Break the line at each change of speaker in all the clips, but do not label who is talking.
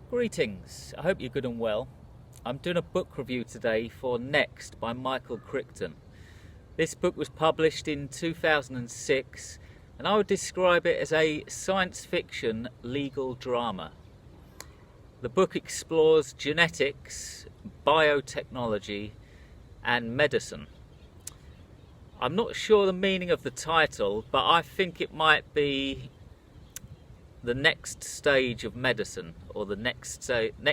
Greetings, I hope you're good and well. I'm doing a book review today for Next by Michael Crichton. This book was published in 2006 and I would describe it as a science fiction legal drama. The book explores genetics, biotechnology and medicine. I'm not sure the meaning of the title, but I think it might be the next stage of medicine or the next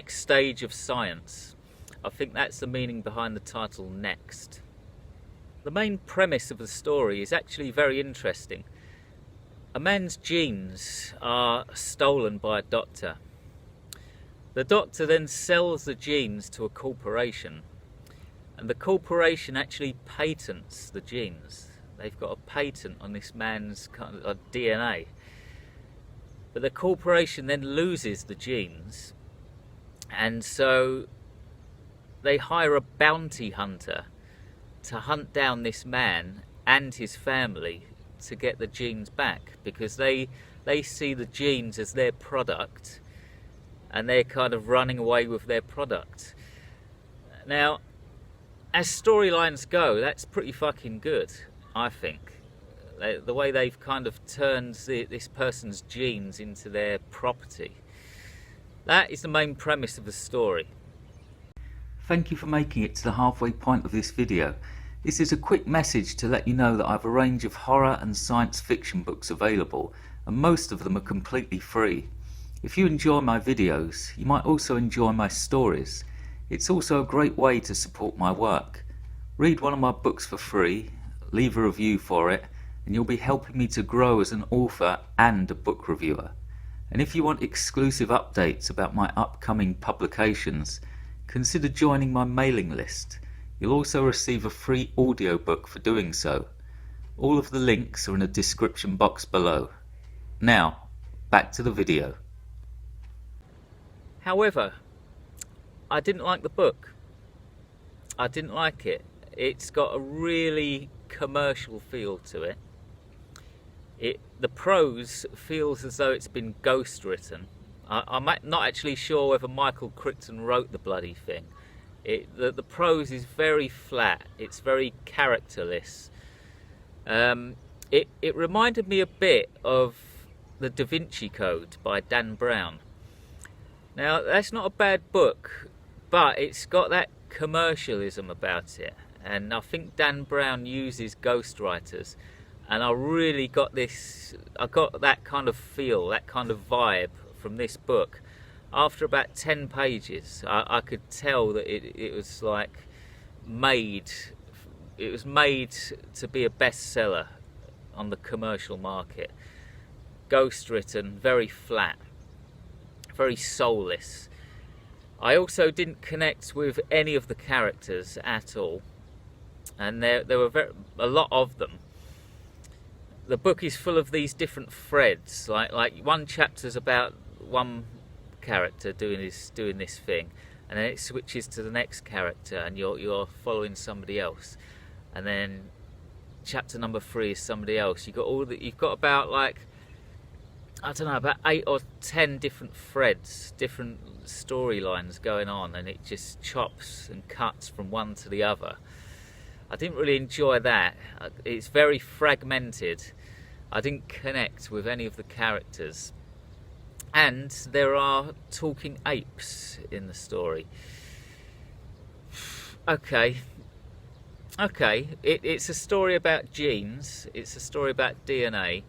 stage of science. I think that's the meaning behind the title Next. The main premise of the story is actually very interesting. A man's genes are stolen by a doctor. The doctor then sells the genes to a corporation, and the corporation actually patents the genes. They've got a patent on this man's kind of DNA. But the corporation then loses the genes, and so they hire a bounty hunter to hunt down this man and his family to get the genes back, because they see the genes as their product and they're kind of running away with their product. Now, as storylines go, that's pretty fucking good, I think. The way they've kind of turned this person's genes into their property. That is the main premise of the story.
Thank you for making it to the halfway point of this video. This is a quick message to let you know that I have a range of horror and science fiction books available, and most of them are completely free. If you enjoy my videos, you might also enjoy my stories. It's also a great way to support my work. Read one of my books for free, leave a review for it, and you'll be helping me to grow as an author and a book reviewer. And if you want exclusive updates about my upcoming publications, consider joining my mailing list. You'll also receive a free audiobook for doing so. All of the links are in the description box below. Now, back to the video.
However, I didn't like the book. I didn't like it. It's got a really commercial feel to it. The prose feels as though it's been ghost written. I'm not actually sure whether Michael Crichton wrote the bloody thing. The prose is very flat. It's very characterless. It reminded me a bit of The Da Vinci Code by Dan Brown. Now, that's not a bad book, but it's got that commercialism about it. And I think Dan Brown uses ghostwriters. And I really got that kind of feel, that kind of vibe from this book. After about 10 pages, I could tell that it was like made to be a bestseller on the commercial market. Ghost written, very flat, very soulless. I also didn't connect with any of the characters at all, and there were a lot of them. The book is full of these different threads. Like one chapter's about one character doing this thing, and then it switches to the next character, and you're following somebody else, and then chapter number 3 is somebody else. You've got about about 8 or 10 different threads, different storylines going on, and it just chops and cuts from one to the other. I didn't really enjoy that. It's very fragmented. I didn't connect with any of the characters. And there are talking apes in the story. Okay. It's a story about genes. It's a story about DNA.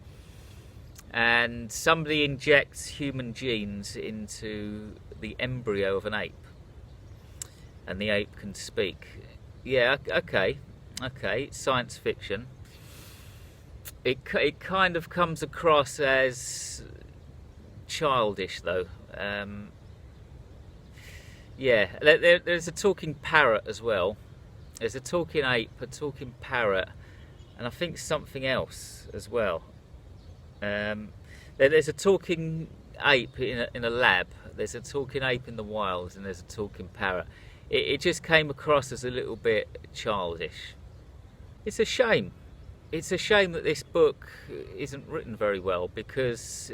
And somebody injects human genes into the embryo of an ape. And the ape can speak. Yeah, okay, it's science fiction. It kind of comes across as childish, though. Yeah, there's a talking parrot as well. There's a talking ape, a talking parrot, and I think something else as well. There's a talking ape in a lab. There's a talking ape in the wild, and there's a talking parrot. It just came across as a little bit childish. It's a shame. It's a shame that this book isn't written very well, because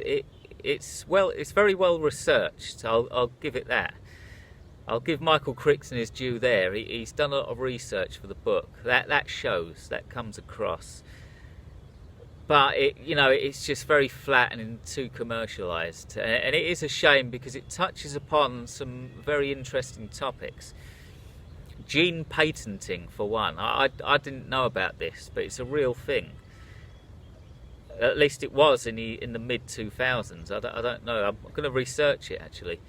it's very well researched. I'll give it that. I'll give Michael Crichton his due there. He's done a lot of research for the book. That shows, that comes across. But it's just very flat and too commercialised, and it is a shame because it touches upon some very interesting topics. Gene patenting, for one. I didn't know about this, but it's a real thing. At least it was in the mid 2000s. I don't know. I'm going to research it actually.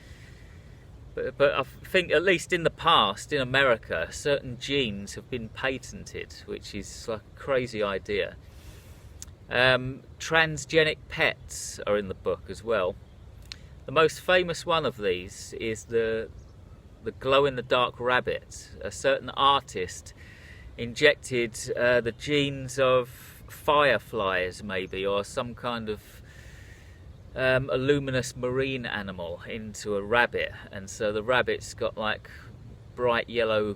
But I think at least in the past in America, certain genes have been patented, which is like a crazy idea. Transgenic pets are in the book as well. The most famous one of these is the glow-in-the-dark rabbit. A certain artist injected the genes of fireflies, maybe, or some kind of a luminous marine animal into a rabbit, and so the rabbit's got like bright yellow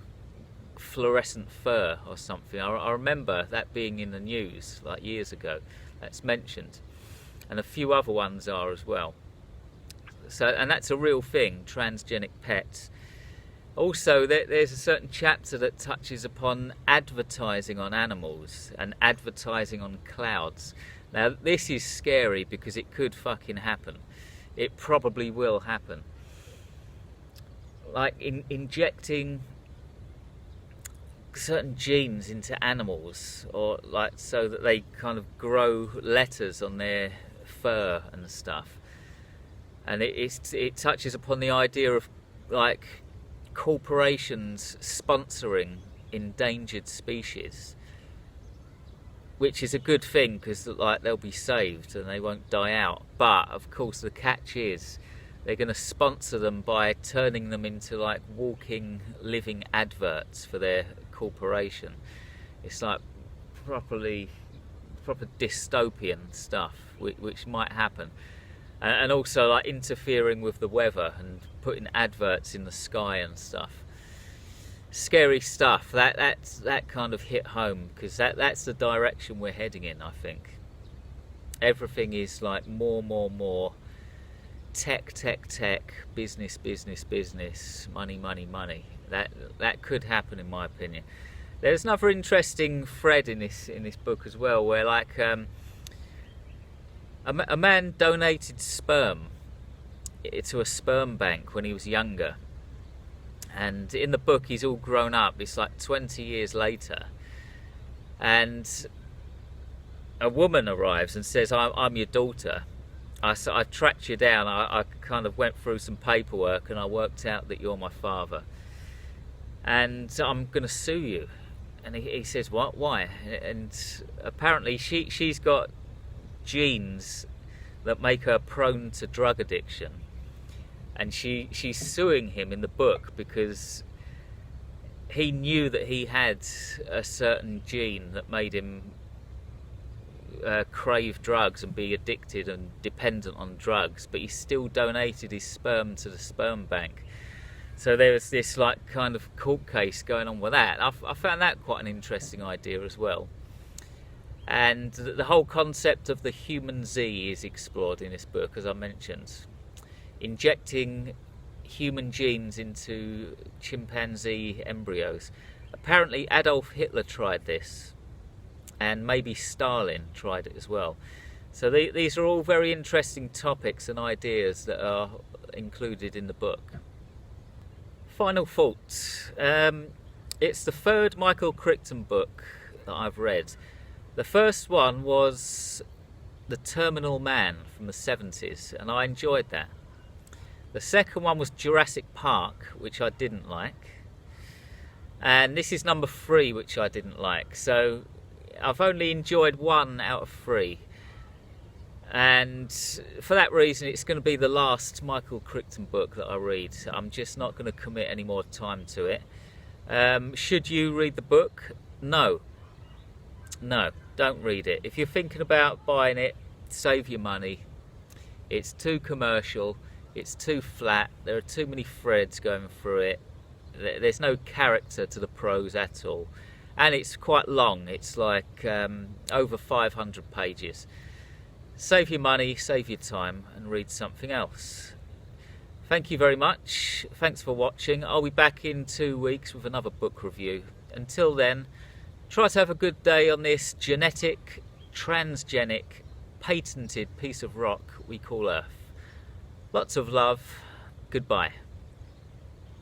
fluorescent fur or something. I remember that being in the news like years ago. That's mentioned, and a few other ones are as well. So, and that's a real thing, transgenic pets. Also, there's a certain chapter that touches upon advertising on animals and advertising on clouds. Now, this is scary because it could fucking happen. It probably will happen. Like injecting certain genes into animals, or like so that they kind of grow letters on their fur and stuff. And it touches upon the idea of like corporations sponsoring endangered species, which is a good thing because like they'll be saved and they won't die out. But of course the catch is they're going to sponsor them by turning them into like walking, living adverts for their corporation. It's like proper dystopian stuff, which might happen. And also like interfering with the weather and putting adverts in the sky and stuff. Scary stuff. That kind of hit home because that's the direction we're heading in. I think everything is like more tech, business, money. That could happen in my opinion. There's another interesting thread in this book as well, where like a man donated sperm to a sperm bank when he was younger, and in the book he's all grown up. It's like 20 years later, and a woman arrives and says, I'm your daughter. I tracked you down. I kind of went through some paperwork and I worked out that you're my father, and I'm going to sue you. And he says, what? Why? And apparently she's got genes that make her prone to drug addiction, and she's suing him in the book because he knew that he had a certain gene that made him crave drugs and be addicted and dependent on drugs, but he still donated his sperm to the sperm bank. So there was this like kind of court case going on with that. I found that quite an interesting idea as well. And the whole concept of the human Z is explored in this book, as I mentioned. Injecting human genes into chimpanzee embryos. Apparently Adolf Hitler tried this, and maybe Stalin tried it as well. So these are all very interesting topics and ideas that are included in the book. Final thoughts. It's the third Michael Crichton book that I've read. The first one was The Terminal Man from the 70s, and I enjoyed that. The second one was Jurassic Park, which I didn't like. And this is number 3, which I didn't like. So I've only enjoyed 1 out of 3. And for that reason, it's going to be the last Michael Crichton book that I read. I'm just not going to commit any more time to it. Should you read the book? No, don't read it. If you're thinking about buying it, save your money. It's too commercial, it's too flat, there are too many threads going through it, there's no character to the prose at all, and it's quite long. It's like over 500 pages. Save your money, save your time, and read something else. Thank you very much. Thanks for watching. I'll be back in 2 weeks with another book review. Until then, try to have a good day on this genetic, transgenic, patented piece of rock we call Earth. Lots of love. Goodbye.